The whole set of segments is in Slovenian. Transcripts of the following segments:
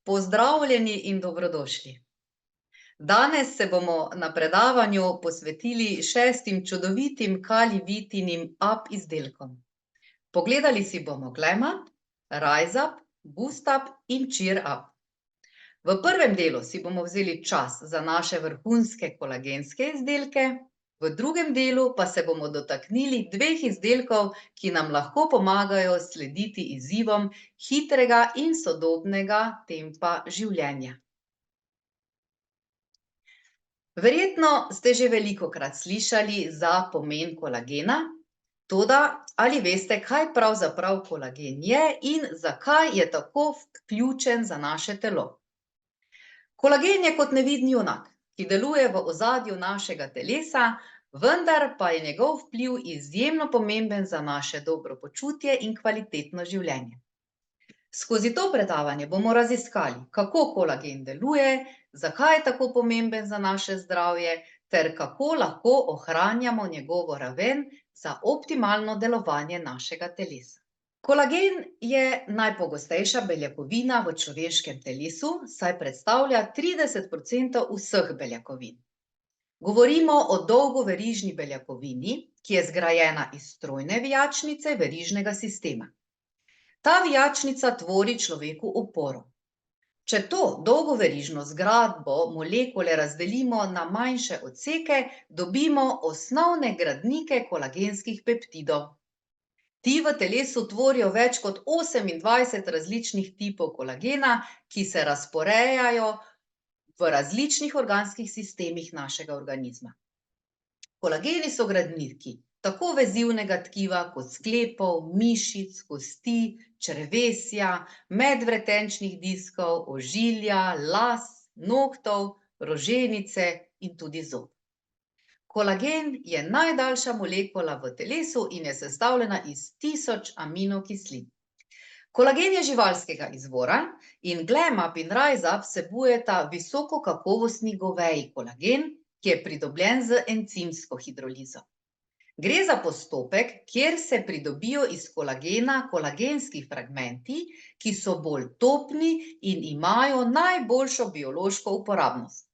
Pozdravljeni in dobrodošli. Danes se bomo na predavanju posvetili 6 čudovitim kalivitinim up izdelkom. Pogledali si bomo Glam Up, Rise Up, Boost Up in Cheer Up. V prvem delu si bomo vzeli čas za naše vrhunske kolagenske izdelke, v drugem delu pa se bomo dotaknili dveh izdelkov, ki nam lahko pomagajo slediti izzivom hitrega in sodobnega tempa življenja. Verjetno ste že velikokrat slišali za pomen kolagena, toda ali veste, kaj pravzaprav kolagen je in zakaj je tako ključen za naše telo? Kolagen je kot nevidni junak, ki deluje v ozadju našega telesa, vendar pa je njegov vpliv izjemno pomemben za naše dobro počutje in kvalitetno življenje. Skozi to predavanje bomo raziskali, kako kolagen deluje, zakaj je tako pomemben za naše zdravje, ter kako lahko ohranjamo njegovo raven za optimalno delovanje našega telesa. Kolagen je najpogostejša beljakovina v človeškem telesu, saj predstavlja 30% vseh beljakovin. Govorimo o dolgoverižni beljakovini, ki je zgrajena iz strojne vijačnice verižnega sistema. Ta vijačnica tvori človeku oporo. Če to dolgoverižno zgradbo molekule razdelimo na manjše odseke, dobimo osnovne gradnike kolagenskih peptidov. Ti v telesu tvorijo več kot 28 različnih tipov kolagena, ki se razporejajo v različnih organskih sistemih našega organizma. Kolageni so gradniki tako vezivnega tkiva kot sklepov, mišic, kosti, črevesja, medvretenčnih diskov, ožilja, las, nohtov, roženice in tudi zob. Kolagen je najdaljša molekula v telesu in je sestavljena iz 1000 aminokislin. Kolagen je živalskega izvora in Glam Up in Rise Up vsebujeta visokokakovostni goveji kolagen, ki je pridobljen z encimsko hidrolizo. Gre za postopek, kjer se pridobijo iz kolagena kolagenski fragmenti, ki so bolj topni in imajo najboljšo biološko uporabnost.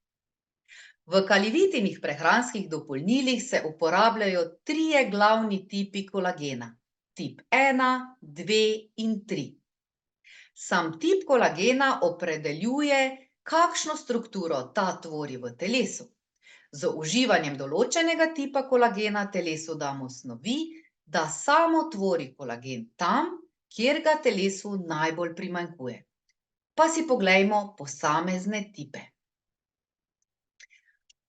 V kalivitinih prehranskih dopolnilih se uporabljajo 3 glavni tipi kolagena, tip 1, 2 in 3. Sam tip kolagena opredeljuje, kakšno strukturo ta tvori v telesu. Z uživanjem določenega tipa kolagena telesu damo snovi, da samo tvori kolagen tam, kjer ga telesu najbolj primanjkuje. Pa si poglejmo posamezne tipe.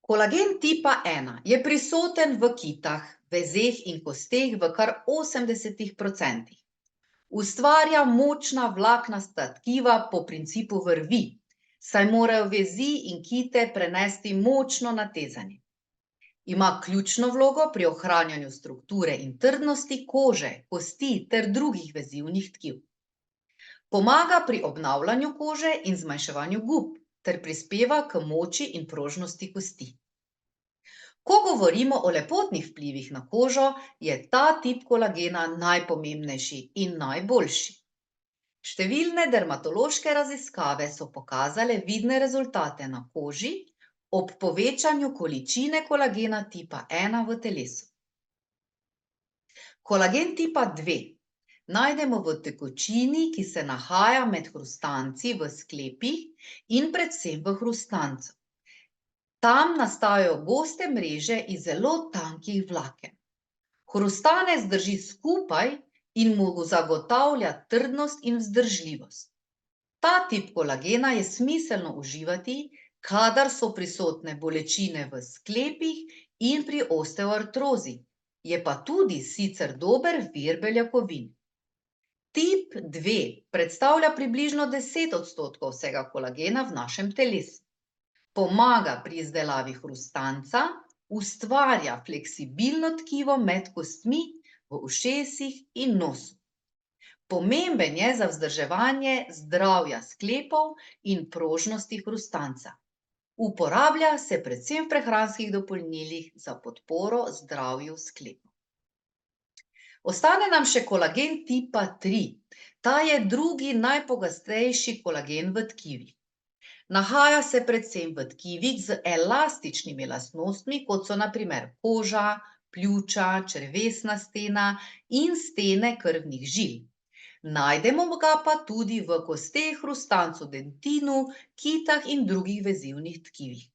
Kolagen tipa 1 je prisoten v kitah, vezeh in kosteh v kar 80%. Ustvarja močna vlaknasta tkiva po principu vrvi, saj morajo vezi in kite prenesti močno natezanje. Ima ključno vlogo pri ohranjanju strukture in trdnosti kože, kosti ter drugih vezivnih tkiv. Pomaga pri obnavljanju kože in zmanjševanju gub ter prispeva k moči in prožnosti kosti. Ko govorimo o lepotnih vplivih na kožo, je ta tip kolagena najpomembnejši in najboljši. Številne dermatološke raziskave so pokazale vidne rezultate na koži ob povečanju količine kolagena tipa 1 v telesu. Kolagen tipa 2 najdemo v tekočini, ki se nahaja med hrustanci v sklepih in predvsem v hrustancu. Tam nastajajo goste mreže iz zelo tankih vlaken. Hrustanec drži skupaj in mu zagotavlja trdnost in vzdržljivost. Ta tip kolagena je smiselno uživati, kadar so prisotne bolečine v sklepih in pri osteoartrozi, je pa tudi sicer dober vir beljakovin. Tip 2 predstavlja približno 10% vsega kolagena v našem telesu. Pomaga pri izdelavi hrustanca, ustvarja fleksibilno tkivo med kostmi, v ušesih in nosu. Pomemben je za vzdrževanje zdravja sklepov in prožnosti hrustanca. Uporablja se predvsem v prehranskih dopolnilih za podporo zdravju sklepov. Ostane nam še kolagen tipa 3. Ta je drugi najpogostejši kolagen v tkivih. Nahaja se predvsem v tkivih z elastičnimi lastnostmi, kot so na primer koža, pljuča, črevesna stena in stene krvnih žil. Najdemo ga pa tudi v kosteh, hrustancu, dentinu, kitah in drugih vezivnih tkivih.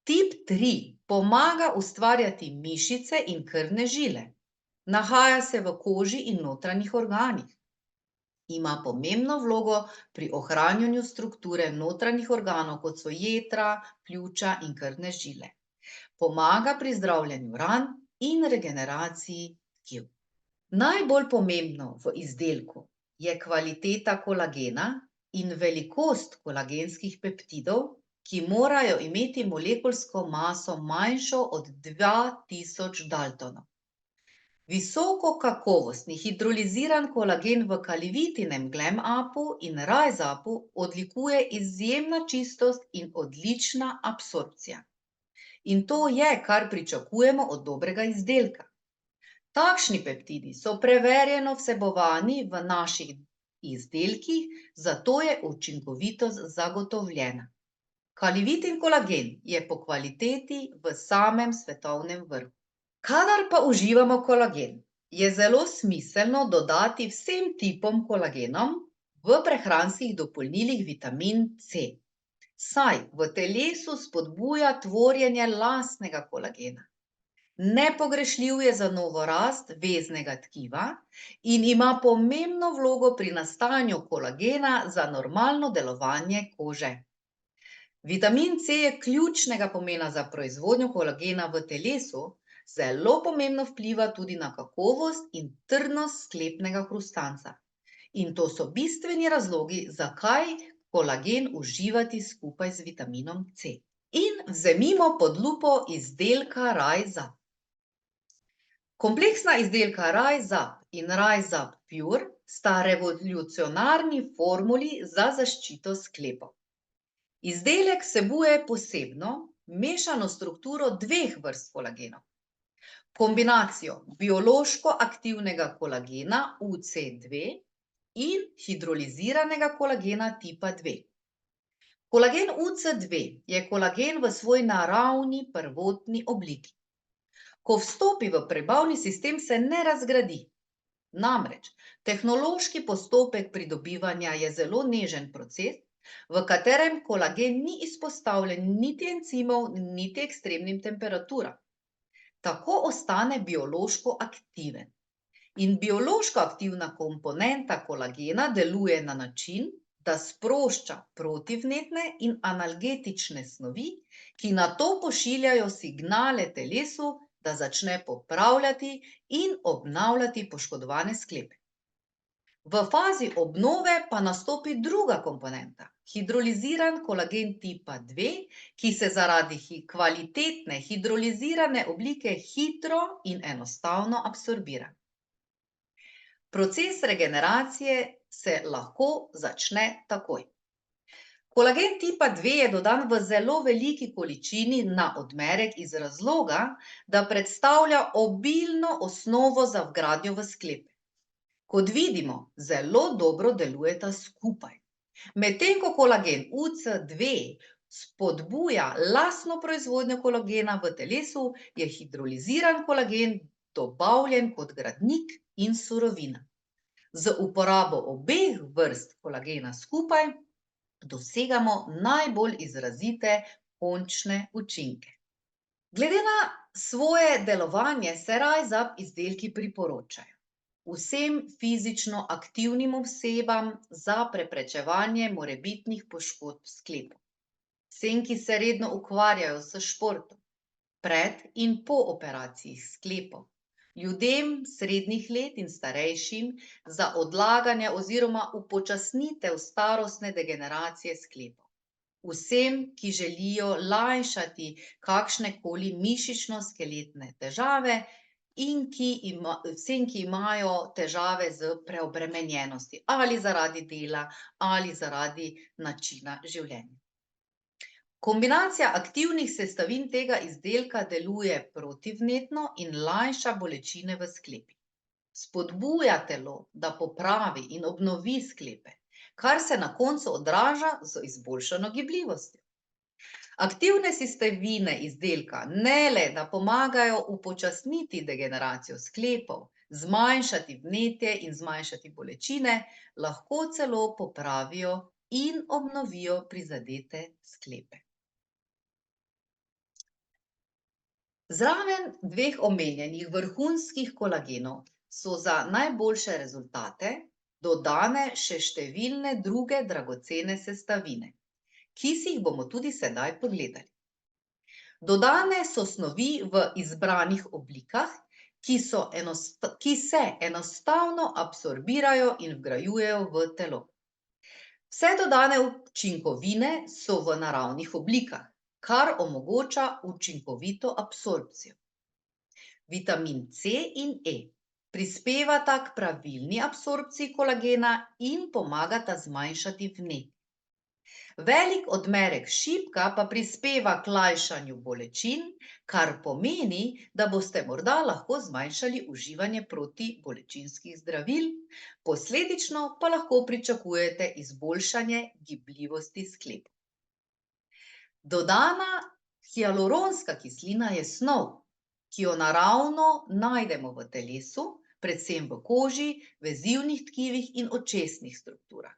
Tip 3 pomaga ustvarjati mišice in krvne žile. Nahaja se v koži in notranjih organih. Ima pomembno vlogo pri ohranjanju strukture notranjih organov, kot so jetra, pljuča in krvne žile. Pomaga pri zdravljenju ran in regeneraciji tkiv. Najbolj pomembno v izdelku je kvaliteta kolagena in velikost kolagenskih peptidov, ki morajo imeti molekulsko maso manjšo od 2000 Daltonov. Visoko kakovostni hidroliziran kolagen v Kalivitinem Glam Upu in Rise Upu odlikuje izjemna čistost in odlična absorpcija. In to je, kar pričakujemo od dobrega izdelka. Takšni peptidi so preverjeno vsebovani v naših izdelkih, zato je učinkovitost zagotovljena. Kalivitin kolagen je po kvaliteti v samem svetovnem vrhu. Kadar pa uživamo kolagen, je zelo smiselno dodati vsem tipom kolagenom v prehranskih dopolnilih vitamin C, saj v telesu spodbuja tvorjenje lastnega kolagena. Nepogrešljiv je za novo rast veznega tkiva in ima pomembno vlogo pri nastajanju kolagena za normalno delovanje kože. Vitamin C je ključnega pomena za proizvodnjo kolagena v telesu, zelo pomembno vpliva tudi na kakovost in trdnost sklepnega hrustanca. In to so bistveni razlogi, zakaj kolagen uživati skupaj z vitaminom C. In vzemimo pod lupo izdelka Rise Up. Kompleksna izdelka Rise Up in Rise Up Pure sta revolucionarni formuli za zaščito sklepov. Izdelek vsebuje posebno mešano strukturo dveh vrst kolagenov. Kombinacijo biološko aktivnega kolagena UC2 in hidroliziranega kolagena tipa 2. Kolagen UC2 je kolagen v svoj naravni prvotni obliki. Ko vstopi v prebavni sistem, se ne razgradi. Namreč, tehnološki postopek pridobivanja je zelo nežen proces, v katerem kolagen ni izpostavljen niti encimov, niti ekstremnim temperaturam. Tako ostane biološko aktiven. In biološko aktivna komponenta kolagena deluje na način, da sprošča protivnetne in analgetične snovi, ki nato pošiljajo signale telesu, da začne popravljati in obnavljati poškodovane sklepe. V fazi obnove pa nastopi druga komponenta, hidroliziran kolagen tipa 2, ki se zaradi kvalitetne hidrolizirane oblike hitro in enostavno absorbira. Proces regeneracije se lahko začne takoj. Kolagen tipa 2 je dodan v zelo veliki količini na odmerek iz razloga, da predstavlja obilno osnovo za vgradnjo v sklepe. Kot vidimo, zelo dobro delujeta skupaj. Medtem ko kolagen UC2 spodbuja lastno proizvodnjo kolagena v telesu, je hidroliziran kolagen dobavljen kot gradnik in surovina. Z uporabo obeh vrst kolagena skupaj dosegamo najbolj izrazite končne učinke. Glede na svoje delovanje se Rise Up izdelki priporočajo vsem fizično aktivnim osebam za preprečevanje morebitnih poškodb sklepov, vsem, ki se redno ukvarjajo s športom, pred in po operacijah sklepov, ljudem srednjih let in starejšim za odlaganje oziroma upočasnitev starostne degeneracije sklepov, vsem, ki želijo lajšati kakšnekoli mišično-skeletne težave in vsem, ki imajo težave z preobremenjenostjo, ali zaradi dela, ali zaradi načina življenja. Kombinacija aktivnih sestavin tega izdelka deluje protivnetno in lajša bolečine v sklepih. spodbuja telo, da popravi in obnovi sklepe, kar se na koncu odraža z izboljšano gibljivostjo. Aktivne sestavine izdelka ne le, da pomagajo upočasniti degeneracijo sklepov, zmanjšati vnetje in zmanjšati bolečine, lahko celo popravijo in obnovijo prizadete sklepe. Zraven dveh omenjenih vrhunskih kolagenov so za najboljše rezultate dodane še številne druge dragocene sestavine, ki si jih bomo tudi sedaj pogledali. Dodane so snovi v izbranih oblikah, ki se enostavno absorbirajo in vgrajujejo v telo. Vse dodane učinkovine so v naravnih oblikah, kar omogoča učinkovito absorpcijo. Vitamin C in E prispevata k pravilni absorpciji kolagena in pomagata zmanjšati vnetje. Velik odmerek šipka pa prispeva k lajšanju bolečin, kar pomeni, da boste morda lahko zmanjšali uživanje protibolečinskih zdravil, posledično pa lahko pričakujete izboljšanje gibljivosti sklepov. Dodana hialuronska kislina je snov, ki jo naravno najdemo v telesu, predvsem v koži, vezivnih tkivih in očesnih strukturah.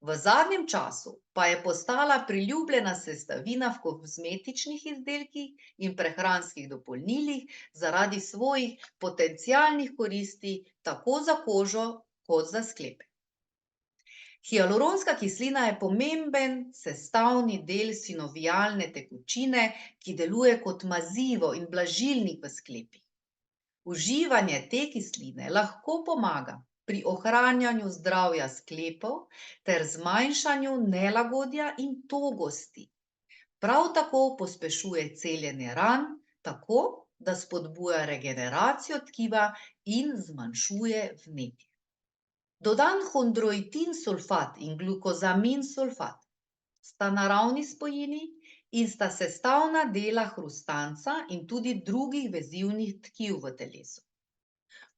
V zadnjem času pa je postala priljubljena sestavina v kozmetičnih izdelkih in prehranskih dopolnilih zaradi svojih potencialnih koristi tako za kožo kot za sklepe. Hialuronska kislina je pomemben sestavni del sinovialne tekočine, ki deluje kot mazivo in blažilnik v sklepih. Uživanje te kisline lahko pomaga pri ohranjanju zdravja sklepov ter zmanjšanju nelagodja in togosti. Prav tako pospešuje celjenje ran, tako da spodbuja regeneracijo tkiva in zmanjšuje vnetje. Dodan hondroitin sulfat in glukozamin sulfat sta naravni spojini in sta sestavna dela hrustanca in tudi drugih vezivnih tkiv v telesu.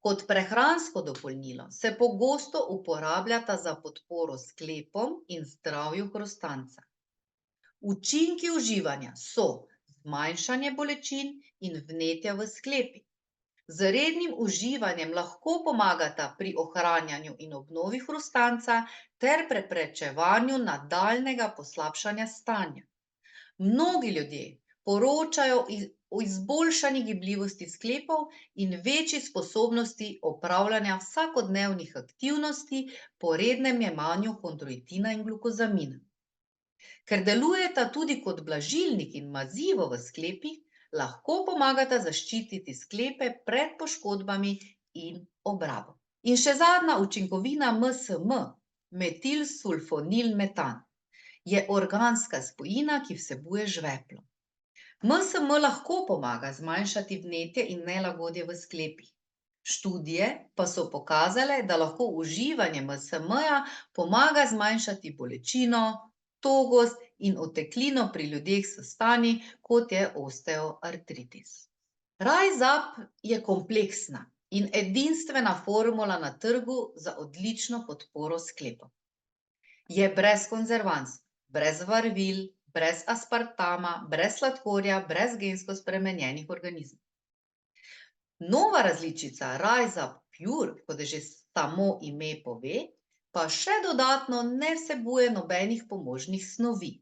Kot prehransko dopolnilo se pogosto uporabljata za podporo sklepom in zdravju hrustanca. Učinki uživanja so zmanjšanje bolečin in vnetja v sklepih. Z rednim uživanjem lahko pomagata pri ohranjanju in obnovi hrustanca ter preprečevanju nadaljnjega poslabšanja stanja. Mnogi ljudje poročajo o izboljšani gibljivosti sklepov in večji sposobnosti opravljanja vsakodnevnih aktivnosti po rednem jemanju hondroitina in glukozamina. Ker delujeta tudi kot blažilnik in mazivo v sklepih, lahko pomagata zaščititi sklepe pred poškodbami in obrabo. In še zadnja učinkovina MSM, metilsulfonilmetan, je organska spojina, ki vsebuje žveplo. MSM lahko pomaga zmanjšati vnetje in nelagodje v sklepih. Študije pa so pokazale, da lahko uživanje MSM-ja pomaga zmanjšati bolečino, togost in oteklino pri ljudeh s stanji, kot je osteoartritis. Rise Up je kompleksna in edinstvena formula na trgu za odlično podporo sklepom. Je brez konzervans, brez barvil, brez aspartama, brez sladkorja, brez gensko spremenjenih organizmov. Nova različica Rise Up Pure, kot že samo ime pove, pa še dodatno ne vsebuje nobenih pomožnih snovi.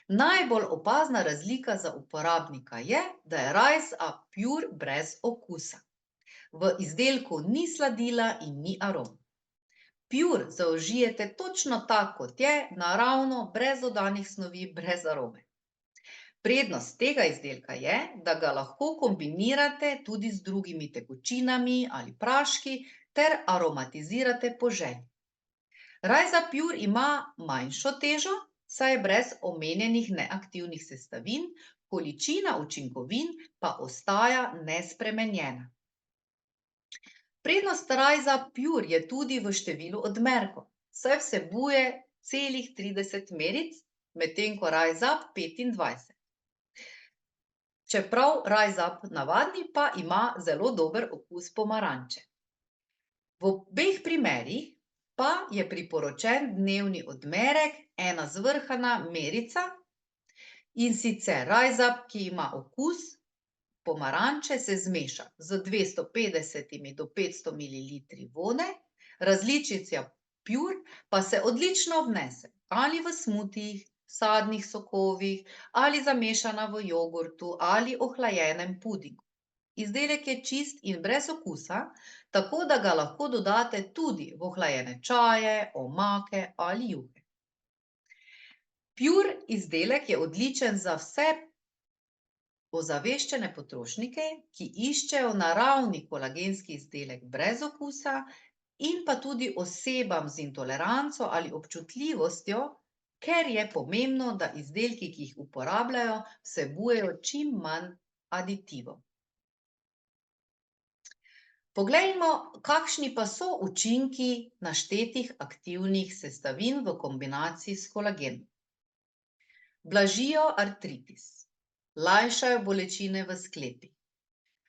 Najbolj opazna razlika za uporabnika je, da je Rise Up Pure brez okusa. V izdelku ni sladila in ni arom. Pure zaužijete točno tako, kot je, naravno, brez dodanih snovi, brez arome. Prednost tega izdelka je, da ga lahko kombinirate tudi z drugimi tekočinami ali praški ter aromatizirate po želji. Rise Up Pure ima manjšo težo, saj je brez omenjenih neaktivnih sestavin, količina učinkovin pa ostaja nespremenjena. Prednost Rise Up Pure je tudi v številu odmerkov, saj vsebuje celih 30 meric, medtem ko Rise Up 25. Čeprav Rise Up navadni pa ima zelo dober okus pomaranče. V obeh primerih pa je priporočen dnevni odmerek, ena zvrhana merica, in sicer Rise Up, ki ima okus pomaranče, se zmeša z 250 do 500 mililitri vode, različica Pure pa se odlično obnese ali v smutijih, sadnih sokovih ali zamešana v jogurtu ali ohlajenem pudingu. Izdelek je čist in brez okusa, tako da ga lahko dodate tudi v ohlajene čaje, omake ali juhe. Pure izdelek je odličen za vse ozaveščene potrošnike, ki iščejo naravni kolagenski izdelek brez okusa, in pa tudi osebam z intoleranco ali občutljivostjo, ker je pomembno, da izdelki, ki jih uporabljajo, vsebujejo čim manj aditivov. Poglejmo, kakšni pa so učinki naštetih aktivnih sestavin v kombinaciji s kolagenom. Blažijo artritis, lajšajo bolečine v sklepih,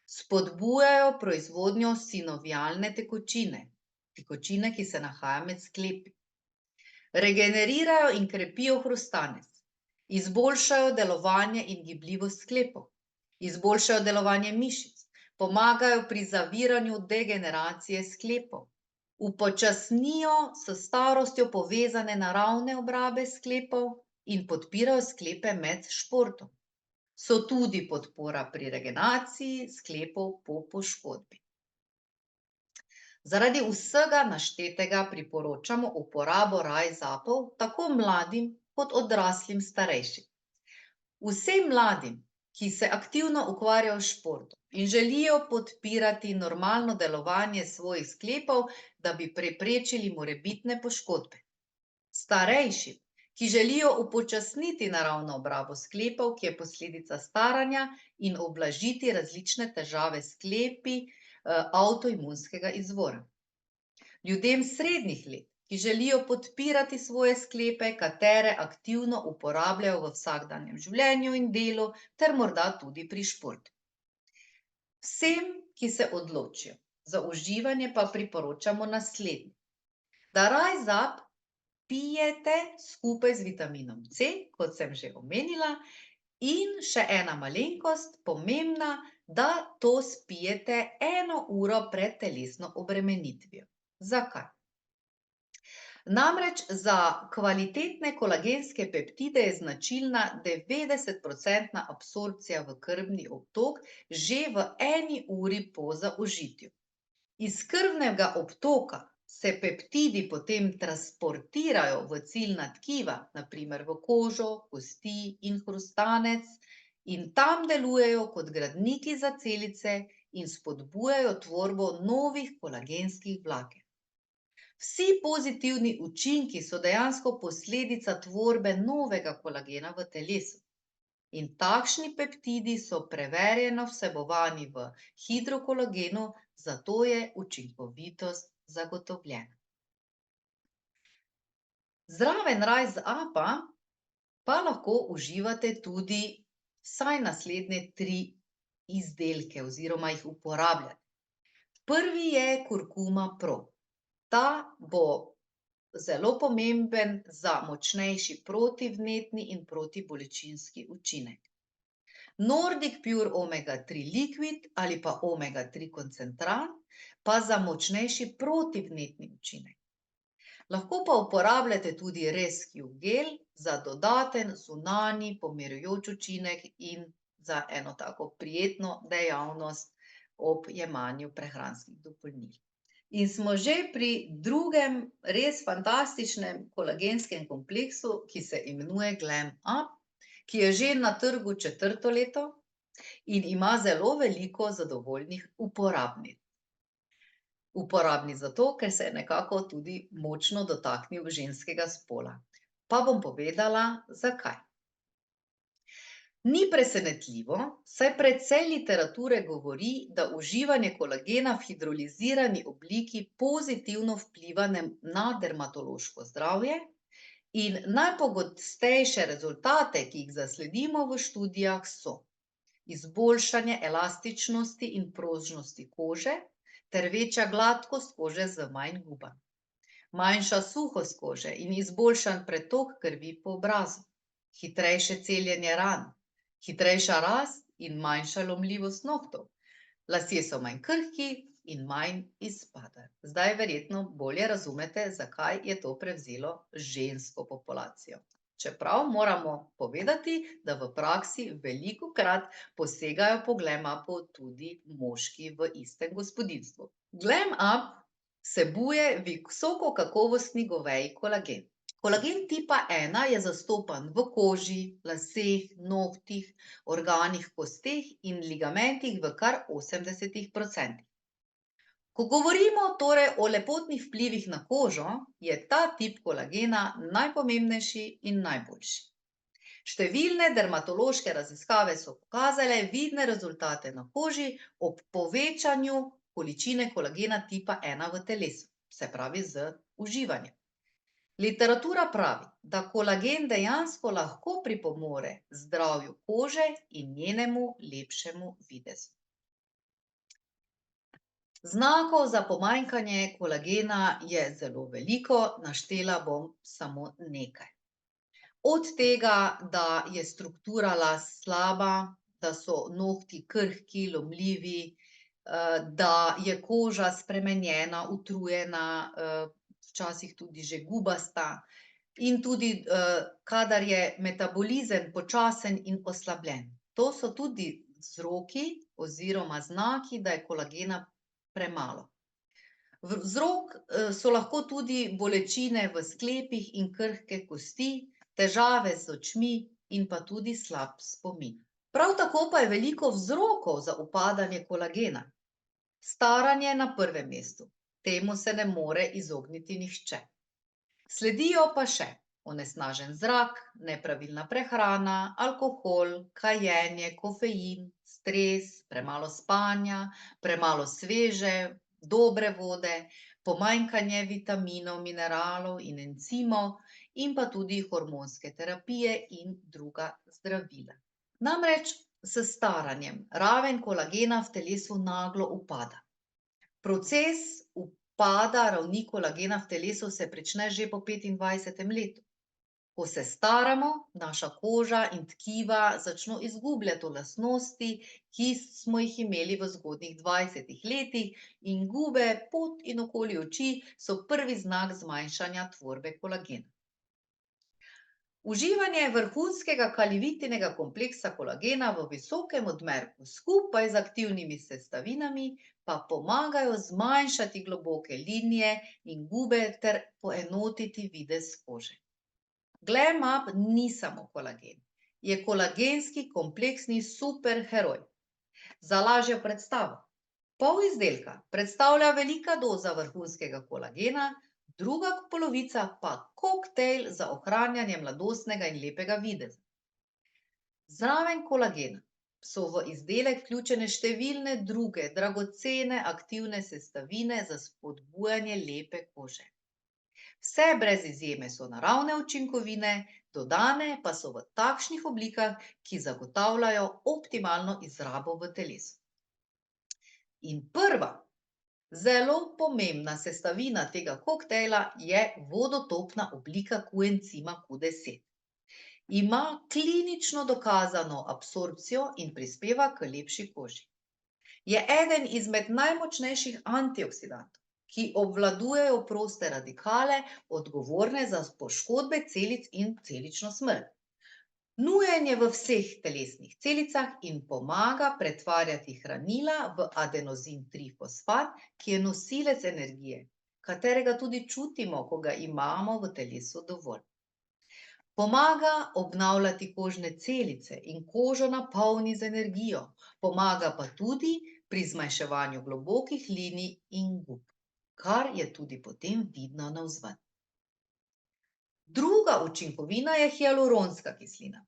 spodbujajo proizvodnjo sinovialne tekočine, ki se nahaja med sklepi, regenerirajo in krepijo hrustanec, izboljšajo delovanje in gibljivost sklepov, izboljšajo delovanje mišic, pomagajo pri zaviranju degeneracije sklepov, upočasnijo s starostjo povezane naravne obrabe sklepov in podpirajo sklepe med športom. So tudi podpora pri regeneraciji sklepov po poškodbi. Zaradi vsega naštetega priporočamo uporabo Rise-Upov tako mladim kot odraslim starejšim. Vsem mladim, ki se aktivno ukvarjajo s športom in želijo podpirati normalno delovanje svojih sklepov, da bi preprečili morebitne poškodbe. Starejšim, ki želijo upočasniti naravno obrabo sklepov, ki je posledica staranja, in ublažiti različne težave s sklepi avtoimunskega izvora. Ljudem srednjih let, ki želijo podpirati svoje sklepe, katere aktivno uporabljajo v vsakdanjem življenju in delu, ter morda tudi pri športu. Vsem, ki se odločijo za uživanje, pa priporočamo naslednje: da Rise-Up pijete skupaj z vitaminom C, kot sem že omenila, in še ena malenkost, pomembna, da to spijete 1 uro pred telesno obremenitvijo. Zakaj? Namreč za kvalitetne kolagenske peptide je značilna 90% absorpcija v krvni obtok že v 1 uri po zaužitju. Iz krvnega obtoka se peptidi potem transportirajo v ciljna tkiva, na primer v kožo, kosti in hrustanec, in tam delujejo kot gradniki za celice in spodbujajo tvorbo novih kolagenskih vlaken. Vsi pozitivni učinki so dejansko posledica tvorbe novega kolagena v telesu. In takšni peptidi so preverjeno vsebovani v hidrokolagenu, zato je učinkovitost zagotovljena. Zraven Rise-Upa pa lahko uživate tudi vsaj naslednje 3 izdelke oziroma jih uporabljate. Prvi je Kurkuma Pro. Ta bo zelo pomemben za močnejši protivnetni in protibolečinski učinek. Nordic Pure Omega 3 Liquid ali pa Omega 3 koncentrat pa za močnejši protivnetni učinek. Lahko pa uporabljate tudi Rescue Gel za dodaten zunanji pomirjujoč učinek in za eno tako prijetno dejavnost ob jemanju prehranskih dopolnil. In smo že pri drugem res fantastičnem kolagenskem kompleksu, ki se imenuje Glam Up, ki je že na trgu 4. leto in ima zelo veliko zadovoljnih uporabnic. Uporabni zato, ker se je nekako tudi močno dotaknil ženskega spola. Pa bom povedala, zakaj. Ni presenetljivo, saj precej literature govori, da uživanje kolagena v hidrolizirani obliki pozitivno vpliva na dermatološko zdravje, in najpogostejše rezultate, ki jih zasledimo v študijah, so izboljšanje elastičnosti in prožnosti kože ter večja gladkost kože z manj gubanj. Manjša suhost kože in izboljšan pretok krvi po obrazu, hitrejše celjenje ran, hitrejša rast in manjša lomljivost nohtov. Lasje so manj krhki in manj izpadajo. Zdaj verjetno bolje razumete, zakaj je to prevzelo žensko populacijo. Čeprav moramo povedati, da v praksi velikokrat posegajo po Glam-upu tudi moški v istem gospodinjstvu. Glam-up vsebuje visokokakovostni goveji kolagen. Kolagen tipa 1 je zastopan v koži, laseh, nohtih, organih, kosteh in ligamentih v kar 80%. Ko govorimo torej o lepotnih vplivih na kožo, je ta tip kolagena najpomembnejši in najboljši. Številne dermatološke raziskave so pokazale vidne rezultate na koži ob povečanju količine kolagena tipa 1 v telesu, se pravi z uživanjem. Literatura pravi, da kolagen dejansko lahko pripomore zdravju kože in njenemu lepšemu videzu. Znakov za pomanjkanje kolagena je zelo veliko, naštela bom samo nekaj. Od tega, da je struktura las slaba, da so nohti krhki, lomljivi, da je koža spremenjena, utrujena, včasih tudi že gubasta in tudi, kadar je metabolizem počasen in oslabljen. To so tudi vzroki oziroma znaki, da je kolagena premalo. Vzrok so lahko tudi bolečine v sklepih in krhke kosti, težave z očmi in pa tudi slab spomin. Prav tako pa je veliko vzrokov za upadanje kolagena. Staranje na prvem mestu, temu se ne more izogniti nihče. Sledijo pa še onesnažen zrak, nepravilna prehrana, alkohol, kajenje, kofein, stres, premalo spanja, premalo sveže, dobre vode, pomanjkanje vitaminov, mineralov in encimov in pa tudi hormonske terapije in druga zdravila. Namreč s staranjem raven kolagena v telesu naglo upada. Proces upada ravni kolagena v telesu se prične že po 25. letu. Ko se staramo, naša koža in tkiva začno izgubljati lastnosti, ki smo jih imeli v zgodnjih 20 letih, in gube pod in okoli oči so prvi znak zmanjšanja tvorbe kolagena. Uživanje vrhunskega kalivitinega kompleksa kolagena v visokem odmerku skupaj z aktivnimi sestavinami pa pomagajo zmanjšati globoke linije in gube ter poenotiti videz kože. Glam-up ni samo kolagen, je kolagenski kompleksni superheroj. Za lažjo predstavo, pol izdelka predstavlja velika doza vrhunskega kolagena, druga polovica pa koktejl za ohranjanje mladostnega in lepega videza. Zraven kolagena so v izdelek vključene številne druge dragocene aktivne sestavine za spodbujanje lepe kože. Vse brez izjeme so naravne učinkovine, dodane pa so v takšnih oblikah, ki zagotavljajo optimalno izrabo v telesu. In prva, zelo pomembna sestavina tega koktejla je vodotopna oblika koencima Q10. Ima klinično dokazano absorpcijo in prispeva k lepši koži. Je eden izmed najmočnejših antioksidantov, ki obvladujejo proste radikale, odgovorne za poškodbe celic in celično smrt. Nujen je v vseh telesnih celicah in pomaga pretvarjati hranila v adenozin trifosfat, ki je nosilec energije, katerega tudi čutimo, ko ga imamo v telesu dovolj. Pomaga obnavljati kožne celice in kožo napolni z energijo, pomaga pa tudi pri zmanjševanju globokih linij in gub, kar je tudi potem vidno navzven. Druga učinkovina je hialuronska kislina.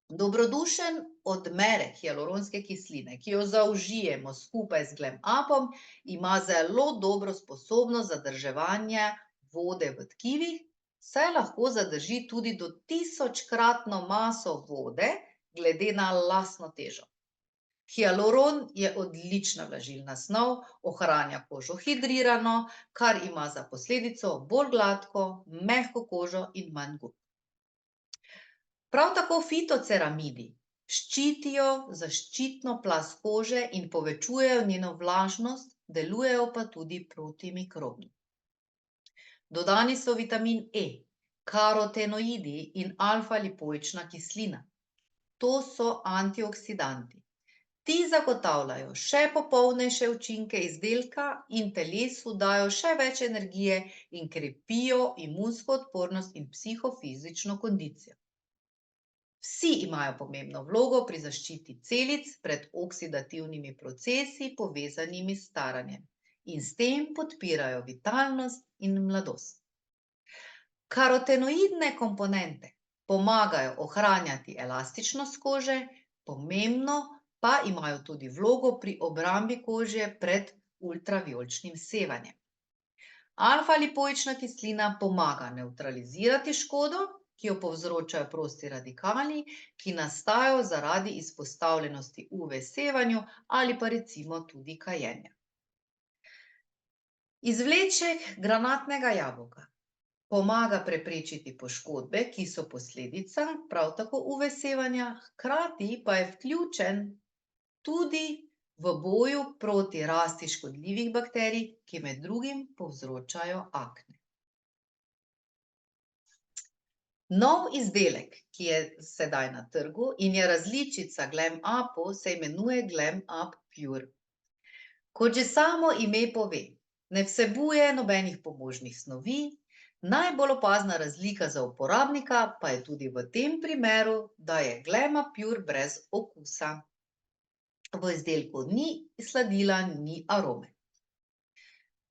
Dobrodušen odmerek hialuronske kisline, ki jo zaužijemo skupaj z Glam-upom, ima zelo dobro sposobnost zadrževanja vode v tkivih, saj lahko zadrži tudi do 1000-kratno maso vode glede na lastno težo. Hialuron je odlična vlažilna snov, ohranja kožo hidrirano, kar ima za posledico bolj gladko, mehko kožo in manj gub. Prav tako fitoceramidi ščitijo zaščitno plast kože in povečujejo njeno vlažnost, delujejo pa tudi protimikrobno. Dodani so vitamin E, karotenoidi in alfa-lipoična kislina. To so antioksidanti. Ti zagotavljajo še popolnejše učinke izdelka in telesu dajo še več energije in krepijo imunsko odpornost in psihofizično kondicijo. Vsi imajo pomembno vlogo pri zaščiti celic pred oksidativnimi procesi, povezanimi s staranjem, in s tem podpirajo vitalnost in mladost. Karotenoidne komponente pomagajo ohranjati elastičnost kože, pomembno pa imajo tudi vlogo pri obrambi kože pred ultravijoličnim sevanjem. Alfa-lipoična kislina pomaga nevtralizirati škodo, ki jo povzročajo prosti radikali, ki nastajajo zaradi izpostavljenosti UV sevanju ali pa recimo tudi kajenja. Izvleček granatnega jabolka pomaga preprečiti poškodbe, ki so posledica prav tako UV sevanja, hkrati pa je vključen tudi v boju proti rasti škodljivih bakterij, ki med drugim povzročajo akne. Nov izdelek, ki je sedaj na trgu in je različica Glam Upov, se imenuje Glam Up Pure. Kot že samo ime pove, ne vsebuje nobenih pomožnih snovi, najbolj opazna razlika za uporabnika pa je tudi v tem primeru, da je Glam Up Pure brez okusa. V izdelku ni sladila, ni arome.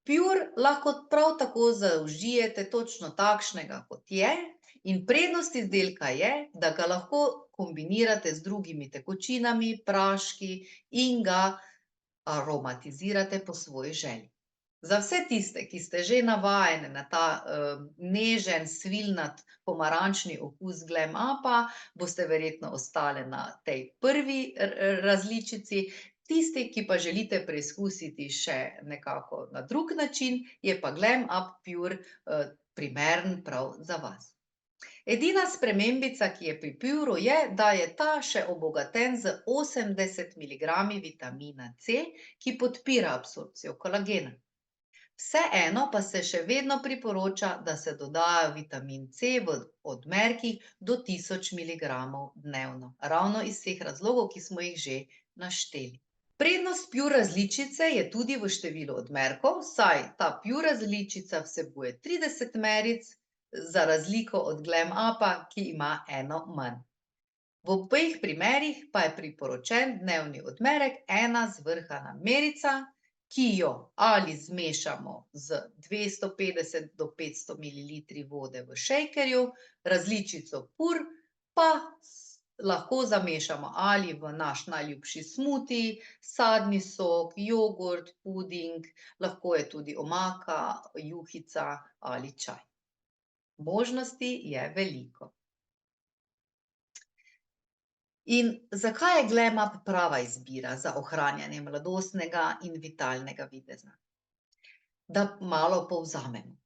Pure lahko prav tako zaužijete točno takšnega, kot je, in prednost izdelka je, da ga lahko kombinirate z drugimi tekočinami, praški in ga aromatizirate po svoji želji. Za vse tiste, ki ste že navajeni na ta nežen, svilnat, pomarančni okus Glam Upa, boste verjetno ostale na tej prvi različici. Tisti, ki pa želite preizkusiti še nekako na drug način, je pa Glam Up Pure primeren prav za vas. Edina spremembica, ki je pri Puru, je, da je ta še obogaten z 80 miligrami vitamina C, ki podpira absorpcijo kolagena. Vseeno pa se še vedno priporoča, da se dodajo vitamin C v odmerkih do 1000 miligramov dnevno, ravno iz vseh razlogov, ki smo jih že našteli. Prednost Pure različice je tudi v številu odmerkov, saj ta Pure različica vsebuje 30 meric, za razliko od Glam Upa, ki ima eno manj. V obeh primerih pa je priporočen dnevni odmerek 1 zvrhana merica, ki jo ali zmešamo z 250 do 500 mililitri vode v šejkerju, različico Pure pa lahko zamešamo ali v naš najljubši smuti, sadni sok, jogurt, puding, lahko je tudi omaka, juhica ali čaj. Možnosti je veliko. In zakaj je Glam Up prava izbira za ohranjanje mladostnega in vitalnega videza? Da malo povzamemo.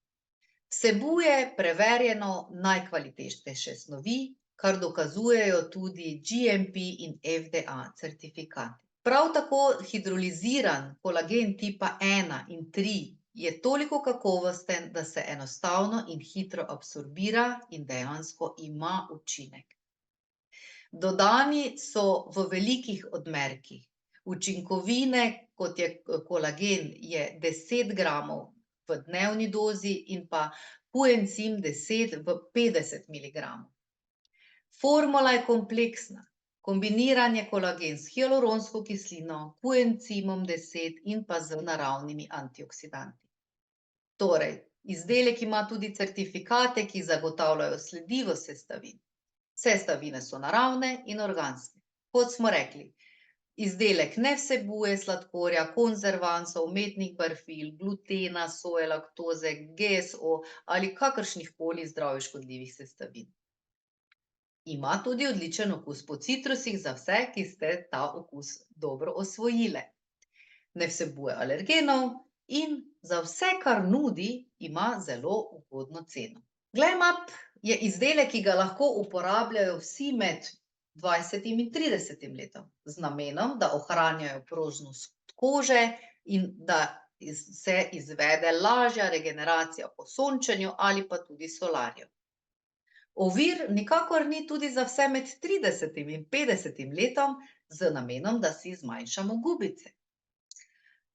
Vsebuje preverjeno najkvalitetnejše snovi, kar dokazujejo tudi GMP in FDA certifikati. Prav tako hidroliziran kolagen tipa 1 in 3 je toliko kakovosten, da se enostavno in hitro absorbira in dejansko ima učinek. Dodani so v velikih odmerkih. Učinkovine, kot je kolagen, je 10 gramov v dnevni dozi in pa koencim 10 v 50 miligramov. Formula je kompleksna. Kombiniran je kolagen s hialuronsko kislino, koencimom 10 in pa z naravnimi antioksidanti. Torej, izdelek ima tudi certifikate, ki zagotavljajo sledljivost sestavin. Sestavine so naravne in organske. Kot smo rekli, izdelek ne vsebuje sladkorja, konzervansov, umetnih barvil, glutena, soje, laktoze, GSO ali kakršnihkoli zdravju škodljivih sestavin. Ima tudi odličen okus po citrusih za vse, ki ste ta okus dobro osvojile. Ne vsebuje alergenov in za vse, kar nudi, ima zelo ugodno ceno. Glam-up je izdelek, ki ga lahko uporabljajo vsi med 20 in 30 letom, z namenom, da ohranjajo prožnost kože in da se izvede lažja regeneracija po sončenju ali pa tudi solarju. Ovir nikakor ni tudi za vse med 30 in 50 letom, z namenom, da si zmanjšamo gubice.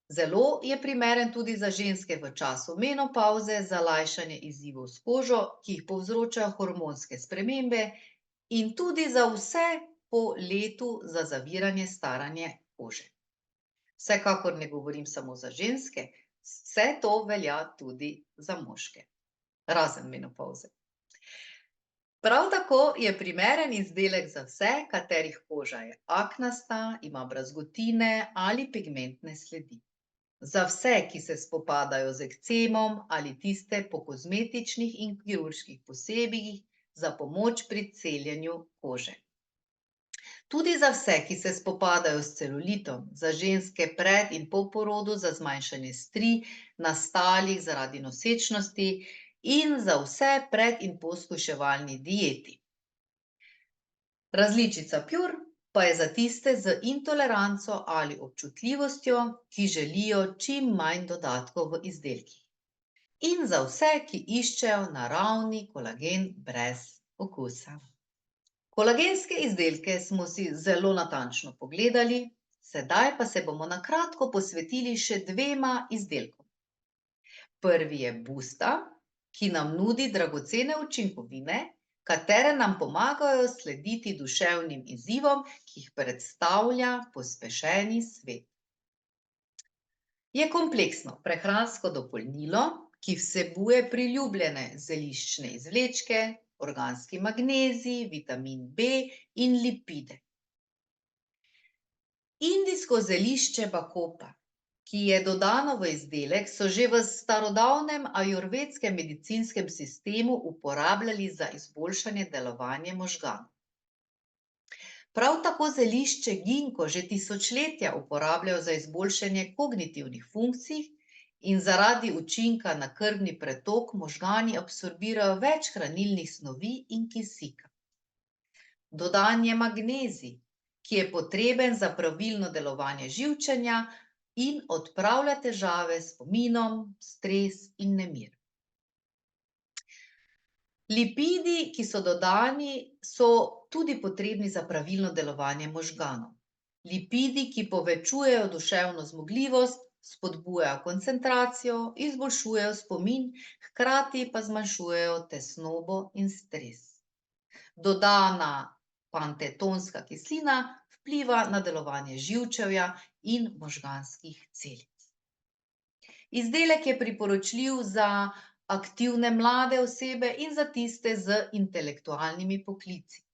Zelo je primeren tudi za ženske v času menopavze za lajšanje izzivov s kožo, ki jih povzročajo hormonske spremembe, in tudi za vse po letu za zaviranje staranja kože. Vsekakor ne govorim samo za ženske, vse to velja tudi za moške, razen menopavze. Prav tako je primeren izdelek za vse, katerih koža je aknasta, ima brazgotine ali pigmentne sledi. Za vse, ki se spopadajo z ekcemom ali tiste po kozmetičnih in kirurških posegih za pomoč pri celjenju kože. Tudi za vse, ki se spopadajo s celulitom, za ženske pred in po porodu za zmanjšanje strij, nastalih zaradi nosečnosti, in za vse pred in po shujševalni dieti. Različica Pure pa je za tiste z intoleranco ali občutljivostjo, ki želijo čim manj dodatkov v izdelkih. In za vse, ki iščejo naravni kolagen brez okusa. Kolagenske izdelke smo si zelo natančno pogledali, sedaj pa se bomo na kratko posvetili še dvema izdelkom. Prvi je Busta, ki nam nudi dragocene učinkovine, katere nam pomagajo slediti duševnim izzivom, ki jih predstavlja pospešeni svet. Je kompleksno prehransko dopolnilo, ki vsebuje priljubljene zeliščne izvlečke, organski magnezij, vitamin B in lipide. Indijsko zelišče bakopa, ki je dodano v izdelek, so že v starodavnem ajurvedskem medicinskem sistemu uporabljali za izboljšanje delovanja možganov. Prav tako zelišče ginko že tisočletja uporabljajo za izboljšanje kognitivnih funkcij in zaradi učinka na krvni pretok možgani absorbirajo več hranilnih snovi in kisika. Dodan je magnezij, ki je potreben za pravilno delovanje živčenja in odpravlja težave s spominom, stres in nemir. Lipidi, ki so dodani, so tudi potrebni za pravilno delovanje možganov. Lipidi, ki povečujejo duševno zmogljivost, spodbujajo koncentracijo, izboljšujejo spomin, hkrati pa zmanjšujejo tesnobo in stres. Dodana pantetonska kislina vpliva na delovanje živčevja in možganskih celic. Izdelek je priporočljiv za aktivne mlade osebe in za tiste z intelektualnimi poklici.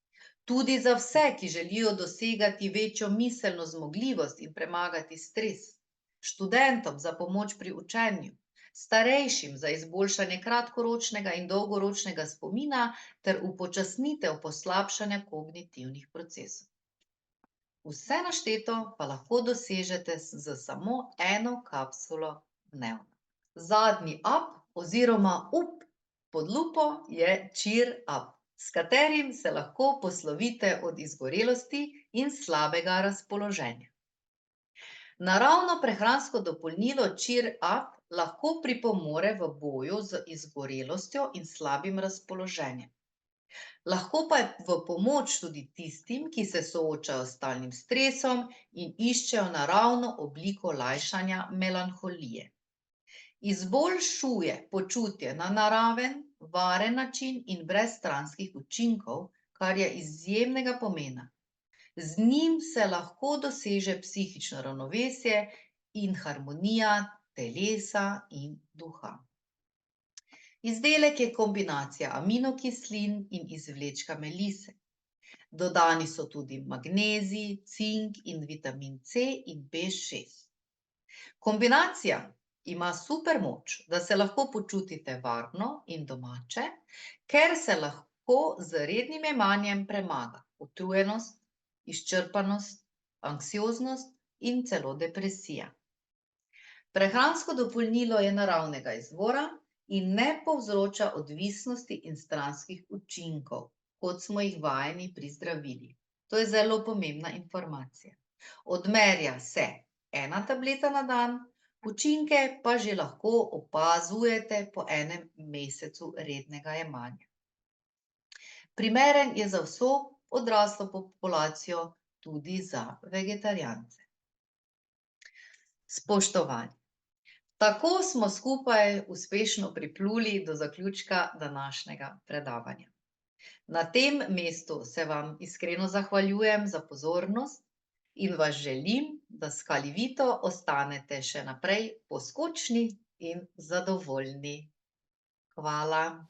Tudi za vse, ki želijo dosegati večjo miselno zmogljivost in premagati stres, študentom za pomoč pri učenju, starejšim za izboljšanje kratkoročnega in dolgoročnega spomina ter upočasnitev poslabšanja kognitivnih procesov. Vse našteto pa lahko dosežete z samo eno kapsulo dnevno. Zadnji up oziroma up pod lupo je Cheer Up, s katerim se lahko poslovite od izgorelosti in slabega razpoloženja. Naravno prehransko dopolnilo Cheer Up lahko pripomore v boju z izgorelostjo in slabim razpoloženjem. Lahko pa je v pomoč tudi tistim, ki se soočajo s stalnim stresom in iščejo naravno obliko lajšanja melanholije. Izboljšuje počutje na naraven, varen način in brez stranskih učinkov, kar je izjemnega pomena. Z njim se lahko doseže psihično ravnovesje in harmonija telesa in duha. Izdelek je kombinacija aminokislin in izvlečka melise. Dodani so tudi magnezij, cink in vitamin C in B6. Kombinacija ima super moč, da se lahko počutite varno in domače, ker se lahko lahko z rednim jemanjem premaga utrujenost, izčrpanost, anksioznost in celo depresija. Prehransko dopolnilo je naravnega izvora in ne povzroča odvisnosti in stranskih učinkov, kot smo jih vajeni pri zdravilih. To je zelo pomembna informacija. Odmerja se 1 tableta na dan, učinke pa že lahko opazujete po 1 mesecu rednega jemanja. Primeren je za vso odraslo populacijo, tudi za vegetarijance. Spoštovani, tako smo skupaj uspešno pripluli do zaključka današnjega predavanja. Na tem mestu se vam iskreno zahvaljujem za pozornost in vas želim, da s Halivito ostanete še naprej poskočni in zadovoljni. Hvala.